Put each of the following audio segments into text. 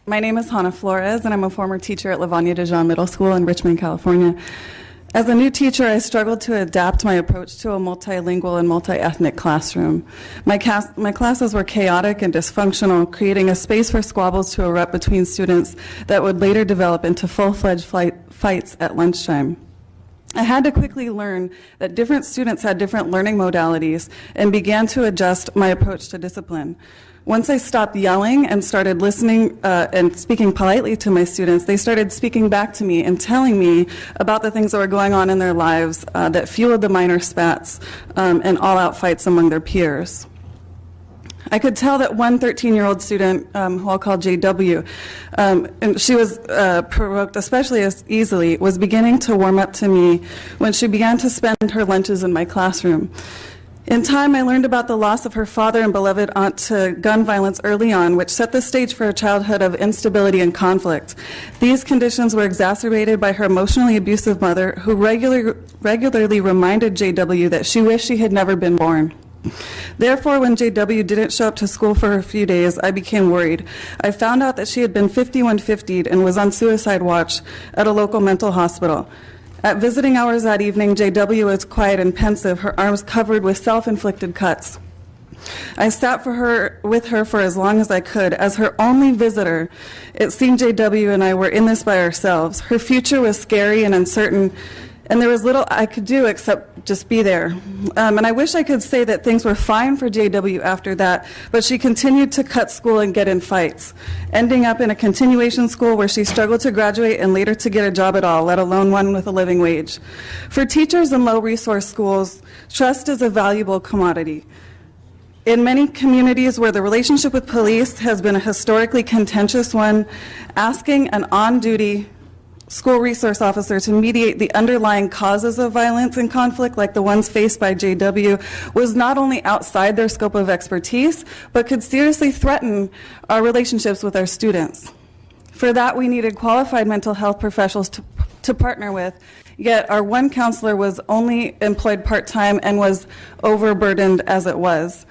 My name is Hanna Flores, and I'm a former teacher at Lavanya DeJean Middle School in Richmond, California. As a new teacher, I struggled to adapt my approach to a multilingual and multi-ethnic classroom. My classes were chaotic and dysfunctional, creating a space for squabbles to erupt between students that would later develop into full-fledged fights at lunchtime. I had to quickly learn that different students had different learning modalities and began to adjust my approach to discipline. Once I stopped yelling and started listening and speaking politely to my students, they started speaking back to me and telling me about the things that were going on in their lives that fueled the minor spats and all-out fights among their peers. I could tell that one 13-year-old student, who I'll call JW, and she was provoked especially as easily, was beginning to warm up to me when she began to spend her lunches in my classroom. In time, I learned about the loss of her father and beloved aunt to gun violence early on, which set the stage for a childhood of instability and conflict. These conditions were exacerbated by her emotionally abusive mother, who regularly reminded JW that she wished she had never been born. Therefore, when JW didn't show up to school for a few days, I became worried. I found out that she had been 5150'd and was on suicide watch at a local mental hospital. At visiting hours that evening, JW was quiet and pensive, her arms covered with self-inflicted cuts. I sat with her for as long as I could. As her only visitor, it seemed JW and I were in this by ourselves. Her future was scary and uncertain, and there was little I could do except just be there. And I wish I could say that things were fine for JW after that, but she continued to cut school and get in fights, ending up in a continuation school where she struggled to graduate and later to get a job at all, let alone one with a living wage. For teachers in low-resource schools, trust is a valuable commodity. In many communities where the relationship with police has been a historically contentious one, asking an on-duty school resource officer to mediate the underlying causes of violence and conflict, like the ones faced by JW, was not only outside their scope of expertise, but could seriously threaten our relationships with our students. For that, we needed qualified mental health professionals to partner with, yet our one counselor was only employed part-time and was overburdened as it was.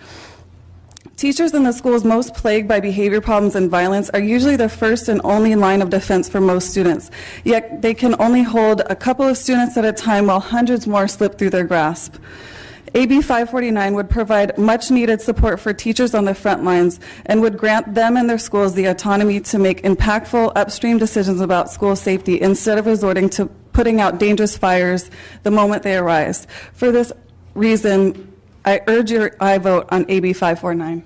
Teachers in the schools most plagued by behavior problems and violence are usually the first and only line of defense for most students, yet they can only hold a couple of students at a time while hundreds more slip through their grasp. AB 549 would provide much needed support for teachers on the front lines and would grant them and their schools the autonomy to make impactful upstream decisions about school safety instead of resorting to putting out dangerous fires the moment they arise. For this reason, I urge your aye vote on AB 549.